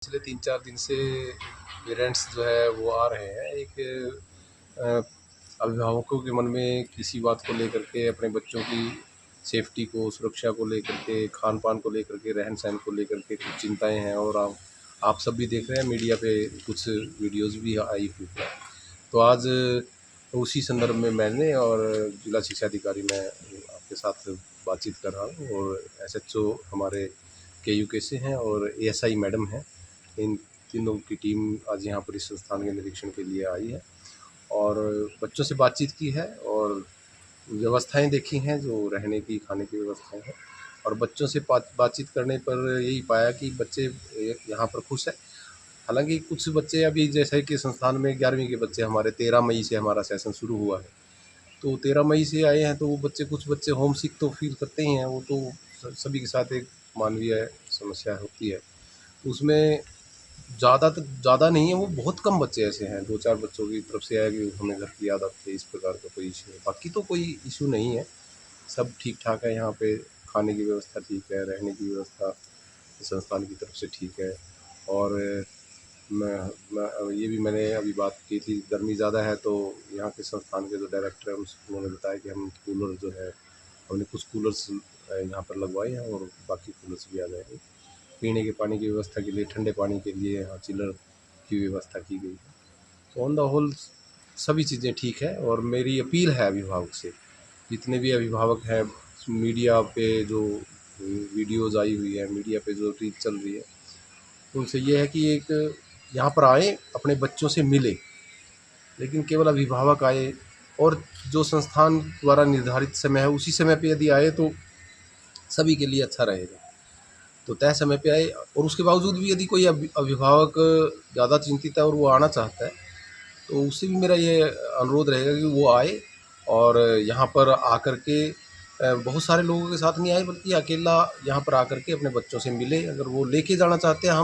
पिछले 3-4 दिन से पेरेंट्स जो है वो आ रहे हैं। एक अ, अभिभावकों के मन में किसी बात को लेकर के, अपने बच्चों की सेफ्टी को, सुरक्षा को लेकर के, खान-पान को लेकर के, रहन-सहन को लेकर के कुछ चिंताएँ हैं। और आप सब भी देख रहे हैं, मीडिया पे कुछ वीडियोज़ भी आई हुई है। तो आज उसी संदर्भ में मैंने और जिला शिक्षा अधिकारी मैं आपके साथ बातचीत कर रहा हूँ। और एसएचओ हमारे केयूके से हैं और एएसआई मैडम हैं। इन तीनों की टीम आज यहाँ पर इस संस्थान के निरीक्षण के लिए आई है और बच्चों से बातचीत की है और व्यवस्थाएं देखी हैं, जो रहने की, खाने की व्यवस्थाएं हैं। और बच्चों से बातचीत करने पर यही पाया कि बच्चे यहाँ पर खुश हैं। हालांकि कुछ बच्चे अभी, जैसे कि संस्थान में 11वीं के बच्चे हमारे 13 मई से हमारा सेशन शुरू हुआ है, तो 13 मई से आए हैं। तो वो बच्चे, कुछ बच्चे होम सिक तो फील करते ही हैं। वो तो सभी के साथ एक मानवीय समस्या होती है। तो उसमें ज़्यादा नहीं है, वो बहुत कम बच्चे ऐसे हैं, 2-4 बच्चों की तरफ से आया कि हमें घर की याद आती है, इस प्रकार का कोई इशू है। बाकी तो कोई इशू नहीं है, सब ठीक-ठाक है यहाँ पे। खाने की व्यवस्था ठीक है, रहने की व्यवस्था संस्थान की तरफ से ठीक है। और मैं ये भी मैंने अभी बात की थी, गर्मी ज़्यादा है तो यहाँ के संस्थान के जो डायरेक्टर हैं उन्होंने बताया कि हम कूलर जो है, हमने कुछ कूलर्स यहाँ पर लगवाए हैं और बाकी कूलर्स भी आ जाएंगे। पीने के पानी की व्यवस्था के लिए, ठंडे पानी के लिए यहाँ चिलर की व्यवस्था की गई है। तो ऑन द होल सभी चीज़ें ठीक है। और मेरी अपील है अभिभावक से, जितने भी अभिभावक हैं, मीडिया पे जो वीडियोज़ आई हुई है, मीडिया पे जो रील चल रही है, तो उनसे ये है कि एक यहाँ पर आए, अपने बच्चों से मिले, लेकिन केवल अभिभावक आए और जो संस्थान द्वारा निर्धारित समय है उसी समय पे यदि आए तो सभी के लिए अच्छा रहेगा। तो तय समय पे आए। और उसके बावजूद भी यदि कोई अभिभावक ज़्यादा चिंतित है और वो आना चाहता है, तो उससे भी मेरा ये अनुरोध रहेगा कि वो आए और यहाँ पर आकर के बहुत सारे लोगों के साथ नहीं आए, बल्कि अकेला यहाँ पर आकर के अपने बच्चों से मिले। अगर वो लेके जाना चाहते हैं,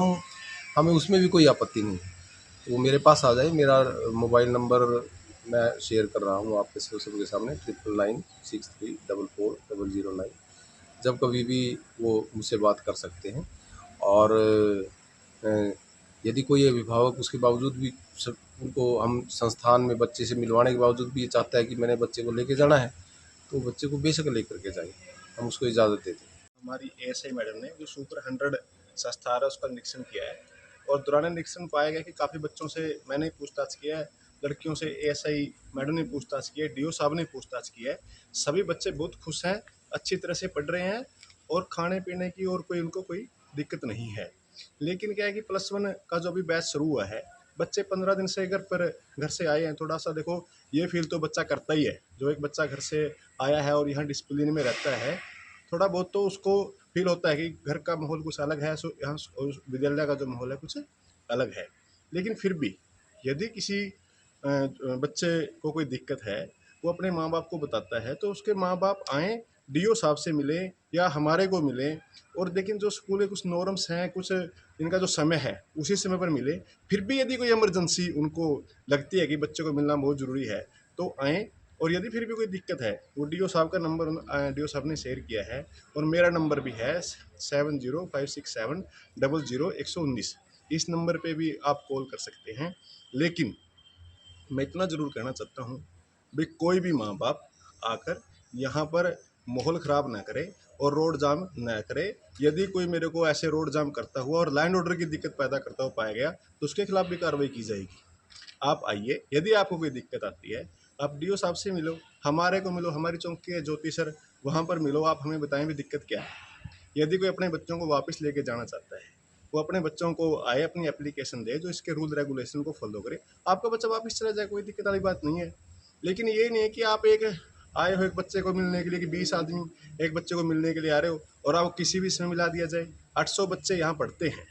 हमें उसमें भी कोई आपत्ति नहीं है। तो वो मेरे पास आ जाए। मेरा मोबाइल नंबर मैं शेयर कर रहा हूँ आपके सबके सामने, 9996344009। जब कभी भी वो मुझसे बात कर सकते हैं। और अ, यदि कोई अभिभावक उसके बावजूद भी, उनको हम संस्थान में बच्चे से मिलवाने के बावजूद भी ये चाहता है कि मैंने बच्चे को लेके जाना है, तो बच्चे को बेशक लेकर के जाए, हम उसको इजाज़त देते हैं। हमारी एएसआई मैडम ने जो सुपर 100 संस्था है उसका निरीक्षण किया है और दौरान निरीक्षण पाया गया कि काफ़ी बच्चों से मैंने पूछताछ किया है, लड़कियों से एएसआई मैडम ने पूछताछ की है, डीओ साहब ने पूछताछ की है। सभी बच्चे बहुत खुश हैं, अच्छी तरह से पढ़ रहे हैं और खाने पीने की और कोई उनको कोई दिक्कत नहीं है। लेकिन क्या है कि +1 का जो अभी बैच शुरू हुआ है, बच्चे 15 दिन से घर से आए हैं। थोड़ा सा देखो, ये फील तो बच्चा करता ही है। जो एक बच्चा घर से आया है और यहाँ डिसिप्लिन में रहता है, थोड़ा बहुत तो उसको फील होता है कि घर का माहौल कुछ अलग है, सो यहाँ विद्यालय का जो माहौल है कुछ अलग है। लेकिन फिर भी यदि किसी बच्चे को कोई दिक्कत है, वो अपने माँ बाप को बताता है, तो उसके माँ बाप आएँ, डीओ साहब से मिलें या हमारे को मिलें। और लेकिन जो स्कूल के कुछ नॉर्म्स हैं, कुछ इनका जो समय है, उसी समय पर मिले। फिर भी यदि कोई इमरजेंसी उनको लगती है कि बच्चे को मिलना बहुत ज़रूरी है, तो आएँ। और यदि फिर भी कोई दिक्कत है, वो डीओ साहब का नंबर डीओ साहब ने शेयर किया है और मेरा नंबर भी है 7056700119। इस नंबर पे भी आप कॉल कर सकते हैं। लेकिन मैं इतना ज़रूर कहना चाहता हूँ, भाई कोई भी माँ बाप आकर यहाँ पर माहौल ख़राब ना करे और रोड जाम ना करे। यदि कोई मेरे को ऐसे रोड जाम करता हुआ और लैंड ऑर्डर की दिक्कत पैदा करता हुआ पाया गया, तो उसके खिलाफ भी कार्रवाई की जाएगी। आप आइए, यदि आपको कोई दिक्कत आती है, आप डीओ साहब से मिलो, हमारे को मिलो, हमारी चौकी है ज्योति सर, वहाँ पर मिलो, आप हमें बताएं भी दिक्कत क्या है। यदि कोई अपने बच्चों को वापस लेके जाना चाहता है, वो अपने बच्चों को आए, अपनी एप्लीकेशन दे, जो इसके रूल रेगुलेशन को फॉलो करे, आपका बच्चा वापस चला जाए, कोई दिक्कत वाली बात नहीं है। लेकिन ये नहीं है कि आप एक आए हो एक बच्चे को मिलने के लिए, कि 20 आदमी एक बच्चे को मिलने के लिए आ रहे हो और आपको किसी भी समय मिला दिया जाए। 800 बच्चे यहाँ पढ़ते हैं।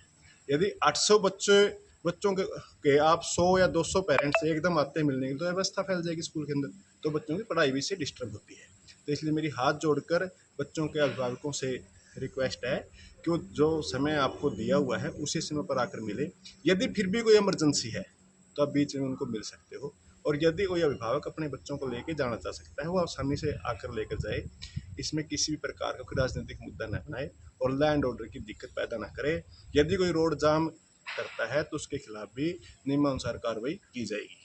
यदि 800 बच्चों के आप 100 या 200 पेरेंट्स एकदम आते हैं मिलने के लिए, तो व्यवस्था फैल जाएगी स्कूल के अंदर, तो बच्चों की पढ़ाई भी से डिस्टर्ब होती है। तो इसलिए मेरी हाथ जोड़कर बच्चों के अभिभावकों से रिक्वेस्ट है कि वो जो समय आपको दिया हुआ है उसी समय पर आकर मिले। यदि फिर भी कोई इमरजेंसी है, तो आप बीच में उनको मिल सकते हो। और यदि कोई अभिभावक अपने बच्चों को लेके जाना चाह सकता है, वो आसानी से आकर लेकर जाए। इसमें किसी भी प्रकार का कोई राजनीतिक मुद्दा न बनाए और लैंड ऑर्डर की दिक्कत पैदा ना करे। यदि कोई रोड जाम करता है तो उसके खिलाफ भी नियमानुसार कार्रवाई की जाएगी।